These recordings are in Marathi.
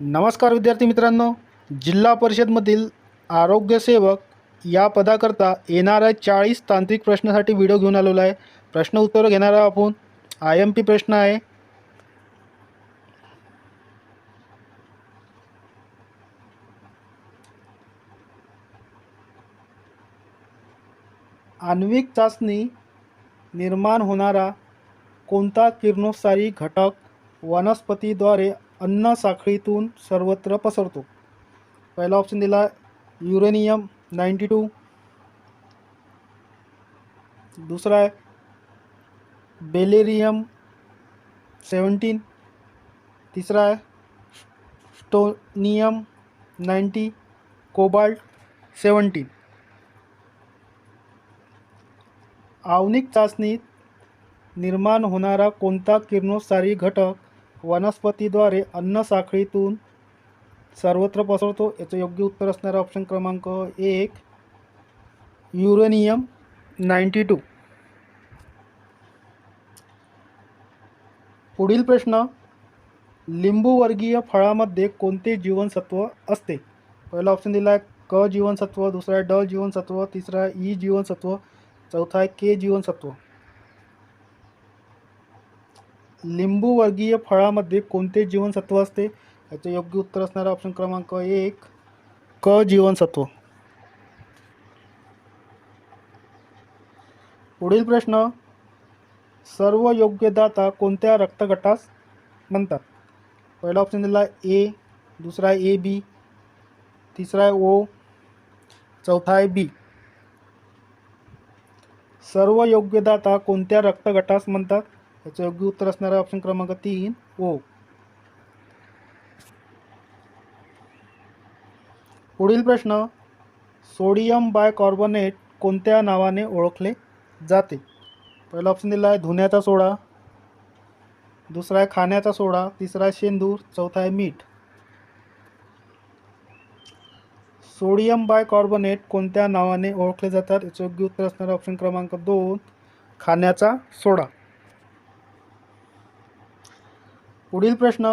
नमस्कार विद्यार्थी मित्रांनो, जिल्हा परिषदमधील आरोग्यसेवक या पदाकरता येणाऱ्या 40 तांत्रिक प्रश्नासाठी व्हिडिओ घेऊन आलेलो आहे. प्रश्न उत्तर घेणार आहोत आपण. IMP प्रश्न आहे. आण्विक चाचणी निर्माण होणारा कोणता किरणोत्सारी घटक वनस्पतीद्वारे अन्न साखळीतून सर्वत्र पसरतो? पहिला ऑप्शन दिला युरेनियम 92, दुसरा आहे बेलेरियम 17, तिसरा आहे स्टोनियम 90, कोबाल्ट 17. आण्विक चाचणीत निर्माण होणारा कोणता किरणोत्सारी घटक वनस्पतीद्वारे अन्न साखळीतून सर्वत्र पसरतो? याचं योग्य उत्तर असणारा ऑप्शन क्रमांक 1 युरेनियम 92. पुढील प्रश्न, लिंबूवर्गीय फळामध्ये कोणते जीवनसत्व असते? पहिला ऑप्शन दिला आहे क जीवनसत्व, दुसरा आहे ड जीवनसत्व, तिसरा आहे ई जीवनसत्व, चौथा आहे के जीवनसत्व. लिंबूवर्गीय फळामध्ये कोणते जीवनसत्व असते? याचे योग्य उत्तर असणारा ऑप्शन क्रमांक 1 क जीवनसत्व. पुढील प्रश्न, सर्व योग्यदाता कोणत्या रक्तगटास म्हणतात? पहिला ऑप्शन दिला ए, दुसरा आहे AB, तिसरा आहे O, चौथा आहे B. सर्व योग्यदाता कोणत्या रक्तगटास म्हणतात? याचं योग्य उत्तर असणारा ऑप्शन क्रमांक 3 O. पुढील प्रश्न, सोडियम बायकार्बोनेट कोणत्या नावाने ओळखले जाते? पहिला ऑप्शन दिला आहे धुण्याचा सोडा, दुसरा आहे खाण्याचा सोडा, तिसरा आहे शेंदूर, चौथा आहे मीठ. सोडियम बायकार्बोनेट कोणत्या नावाने ओळखले जातात? याचं योग्य उत्तर असणारा ऑप्शन क्रमांक 2 खाण्याचा सोडा. पुढील प्रश्न,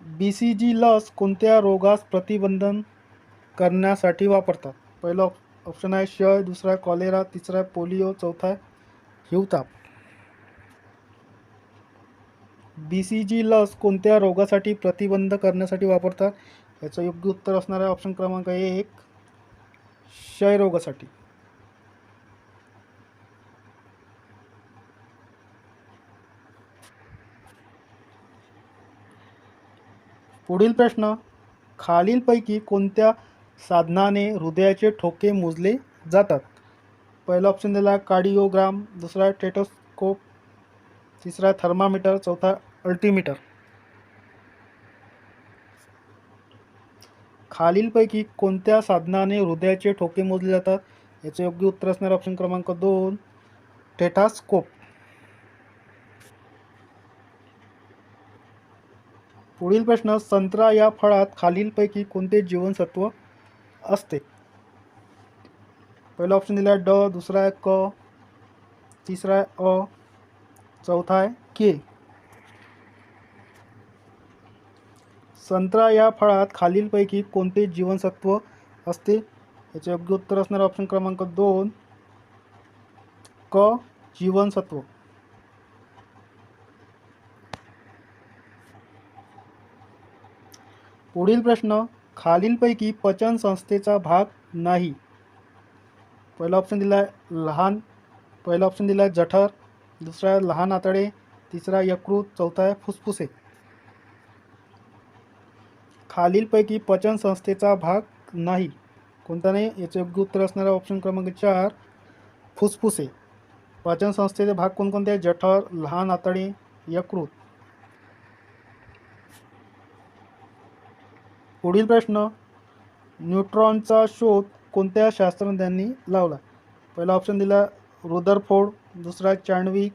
BCG लस कोणत्या रोगास प्रतिबंधन करण्यासाठी वापरतात? पहिला ऑप्शन आहे क्षय, दुसरा आहे कॉलेरा, तिसरा आहे पोलिओ, चौथा आहे हिवताप. BCG लस कोणत्या रोगासाठी प्रतिबंध करण्यासाठी वापरतात? याचं योग्य उत्तर असणार आहे ऑप्शन क्रमांक 1 क्षयरोगासाठी. पुढील प्रश्न, खालीलपैकी कोणत्या साधनाने हृदयाचे ठोके मोजले जातात? पहिला ऑप्शन दिला कार्डिओग्राम, दुसरा आहे स्टेथोस्कोप, तिसरा आहे थर्मामीटर, चौथा अल्टीमीटर. खालीलपैकी कोणत्या साधनाने हृदयाचे ठोके मोजले जातात? याचे योग्य उत्तर असणार ऑप्शन क्रमांक 2 स्टेथोस्कोप. पुढील प्रश्न, संत्रा या फळात खालीलपैकी कोणते जीवनसत्व असते? पहिला ऑप्शन दिला आहे ड, दुसरा आहे क, तिसरा आहे अ, चौथा आहे के. संत्रा या फळात खालीलपैकी कोणते जीवनसत्व असते? याचे योग्य उत्तर असणार ऑप्शन क्रमांक 2 क जीवनसत्व. पुढील प्रश्न, खालीलपैकी पचन संस्थेचा भाग नाही. पहिला ऑप्शन दिला आहे पहिला ऑप्शन दिला आहे जठर, दुसरा आहे लहान आतडे, तिसरा यकृत, चौथा आहे फुफ्फुसे. खालीलपैकी पचन संस्थेचा भाग नाही, कोणता नाही? याचे योग्य उत्तर असणारा ऑप्शन क्रमांक 4 फुफ्फुसे. पचन संस्थेचे भाग कोणकोणते? जठर, लहान आतडे, यकृत. पुढील प्रश्न, न्यूट्रॉनचा शोध कोणत्या शास्त्रज्ञांनी लावला? पहिला ऑप्शन दिला रुदरफोर्ड, दुसरा आहे चॅडविक,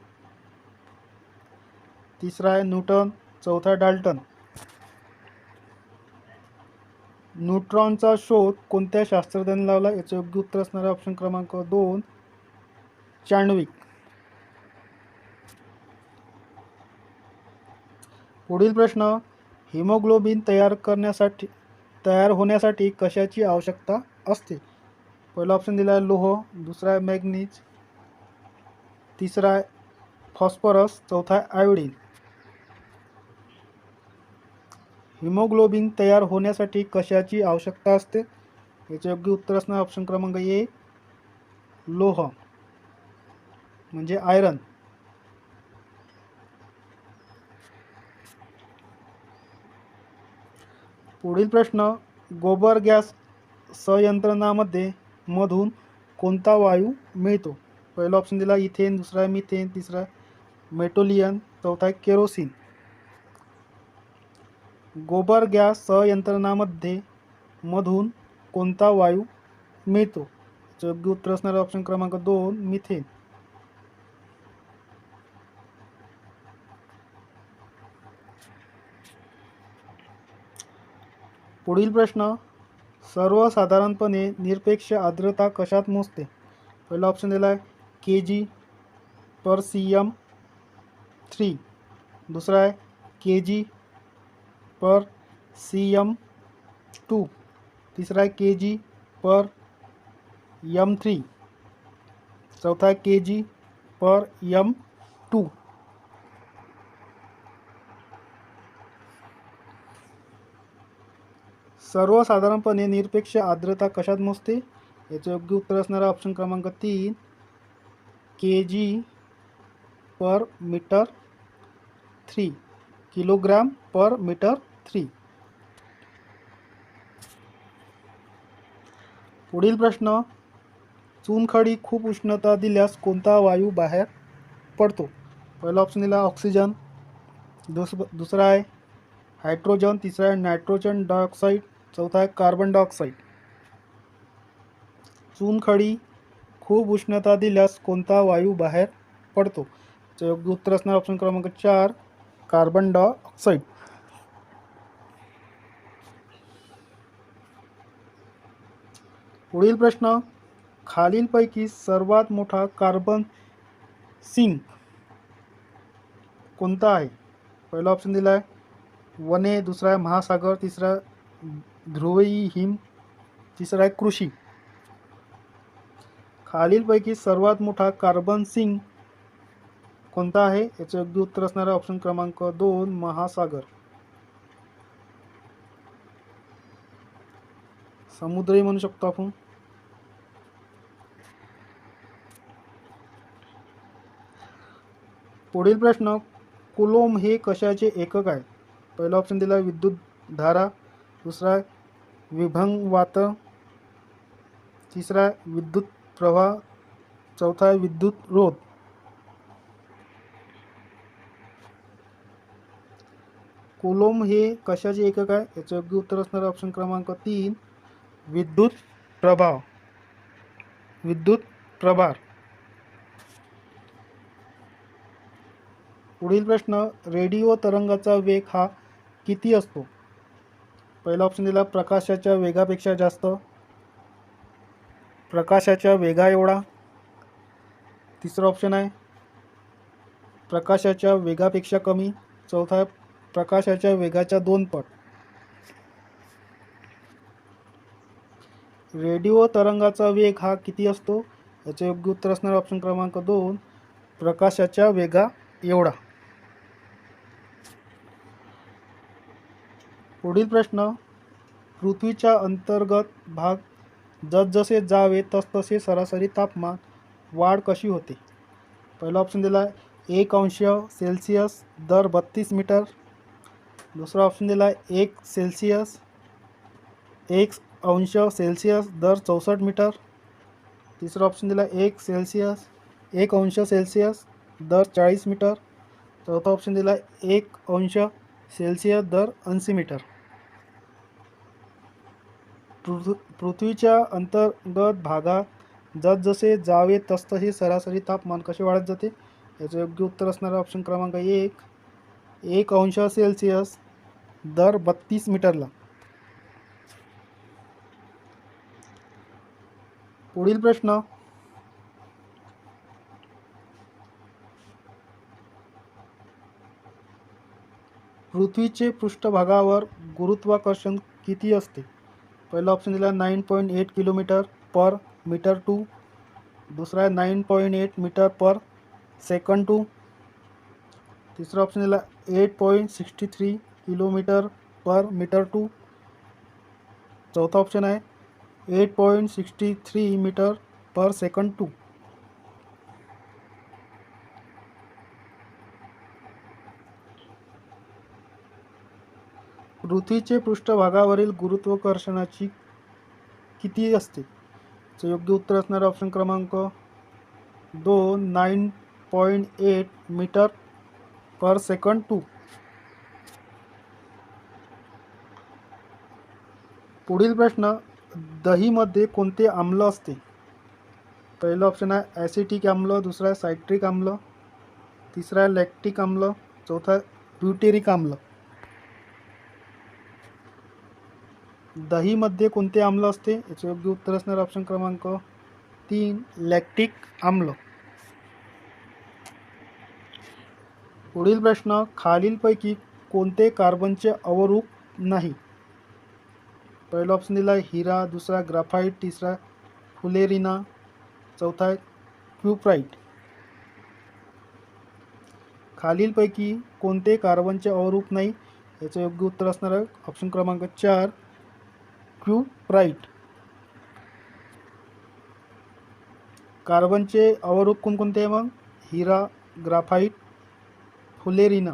तिसरा आहे न्यूटन, चौथा डाल्टन. न्यूट्रॉनचा शोध कोणत्या शास्त्रज्ञांनी लावला? याचं योग्य उत्तर असणारा ऑप्शन क्रमांक 2 चॅडविक. पुढील प्रश्न, हिमोग्लोबिन तयार होण्यासाठी कशाची आवश्यकता असते? पहिला ऑप्शन दिला आहे लोह, दुसरा आहे मॅग्नीज, तिसरा आहे फॉस्फरस, चौथा आहे आयोडीन. हिमोग्लोबिन तयार होण्यासाठी कशाची आवश्यकता असते? याचे योग्य उत्तर असणार ऑप्शन क्रमांक ए, लोह म्हणजे आयरन. पुढील प्रश्न, गोबर गॅस संयंत्रणामध्ये मधून कोणता वायू मिळतो? पहिला ऑप्शन दिला इथेन, दुसरा आहे मिथेन, तिसरा मेटोलियन, चौथा आहे केरोसिन. गोबर गॅस संयंत्रणामध्ये मधून कोणता वायू मिळतो? योग्य उत्तर असणारे ऑप्शन क्रमांक 2, मिथेन. पुढील प्रश्न, सर्वसाधारणपणे निरपेक्ष आर्द्रता कशात मोजते? पहिला ऑप्शन दिला आहे kg/cm3, दुसरा आहे kg/cm2, तिसरा आहे kg/m3, चौथा आहे kg/m2. सर्वसाधारणपणे निरपेक्ष आर्द्रता कशात मोजते? याचे योग्य उत्तर असणारा ऑप्शन क्रमांक 3, kg/m3, kg/m3. पुढील प्रश्न, चुनखडी खूप उष्णता दिल्यास कोणता वायू बाहेर पडतो? पहिला ऑप्शन दिला ऑक्सिजन, दुसरा आहे हायड्रोजन, तिसरा आहे नायट्रोजन डायऑक्साईड, चौथा आहे कार्बन डायऑक्साईड. चुनखडी खूप उष्णता दिल्यास कोणता वायू बाहेर पडतो? योग्य उत्तर असणार ऑप्शन क्रमांक 4, कार्बन डायऑक्साईड. पुढील प्रश्न, खालीलपैकी सर्वात मोठा कार्बन सिंक कोणता आहे? पहिला ऑप्शन दिला आहे वने, दुसरा आहे महासागर, तिसरा ध्रुवीय हिम, तिसरा आहे कृषी. खालीलपैकी सर्वात मोठा कार्बन सिंक कोणता आहे? याचे योग्य उत्तर असणारे ऑप्शन क्रमांक 2, महासागर. समुद्रही म्हणू शकतो आपण. पुढील प्रश्न, कुलोम हे कशाचे एकक आहे? पहिला ऑप्शन दिला विद्युत धारा, दुसरा विभंगवात, तिसरा विद्युत प्रवाह, चौथा विद्युत रोध. कुलोम हे कशाचे एकक आहे? याचे योग्य उत्तर असणार ऑप्शन क्रमांक 3, विद्युत प्रभार. पुढील प्रश्न, रेडिओ तरंगाचा वेग हा किती असतो? पहिला ऑप्शन दिला प्रकाशाच्या वेगापेक्षा जास्त, प्रकाशाच्या वेगा एवढा, तिसरा ऑप्शन आहे प्रकाशाच्या वेगापेक्षा कमी, चौथा आहे प्रकाशाच्या वेगाच्या 2 पट. रेडिओ तरंगाचा वेग हा किती असतो? याचे योग्य उत्तर असणार ऑप्शन क्रमांक 2, प्रकाशाच्या वेगा एवढा. पुढील प्रश्न, पृथ्वीच्या अंतर्गत भाग जसजसे जावे तसतसे सरासरी तापमान वाढ कशी होते? पहिला ऑप्शन दिला 1°C दर 32 मीटर, दुसरा ऑप्शन दिला 1°C दर 64 मीटर, तिसरा ऑप्शन दिला 1°C दर 40 मीटर, चौथा ऑप्शन दिला 1°C दर 80 मीटर. पृथ्वीच्या अंतर्गत भागात जसजसे जावे तसतसे सरासरी तापमान कसे वाढत जाते? याचं योग्य उत्तर असणारा ऑप्शन क्रमांक 1°C दर 32 मीटरला. पुढील प्रश्न, पृथ्वीचे पृष्ठभागावर गुरुत्वाकर्षण किती असते? पहिला ऑप्शन दिला 9.8 किलोमीटर पर मीटर टू, दुसरा आहे 9.8 मीटर पर सेकंड टू, तिसरा ऑप्शन दिला 8.63 किलोमीटर पर मीटर टू, चौथा ऑप्शन आहे 8.63 मीटर पर सेकंड टू. पृथ्वीचे पृष्ठभागावरील गुरुत्वाकर्षणाची किती असते? तर योग्य उत्तर असणार ऑप्शन क्रमांक 2 9.8 मीटर पर सेकंड टू. पुढील प्रश्न, दहीमध्ये कोणते आम्ल असते? पहिलं ऑप्शन आहे ॲसिटिक आम्ल, दुसरा आहे सायट्रिक आम्ल, तिसरा आहे लॅक्टिक आम्ल, चौथा आहे ब्युटेरिक आम्ल. दहीमध्ये कोणते आम्ल असते? याचे योग्य उत्तर असणार ऑप्शन क्रमांक 3 लॅक्टिक आम्ल. पुढील प्रश्न, खालीलपैकी कोणते कार्बनचे अवरूप नाही? पहिला ऑप्शन दिला आहे हिरा, दुसरा ग्राफाईट, तिसरा फुलेरिना, चौथा आहे क्युप्राईट. खालीलपैकी कोणते कार्बनचे अवरूप नाही? याचं योग्य उत्तर असणार आहे ऑप्शन क्रमांक 4 क्युप्राईट. कार्बनचे अवरूप कोणकोणते आहे मग? हिरा, ग्राफाईट, फुलेरिना.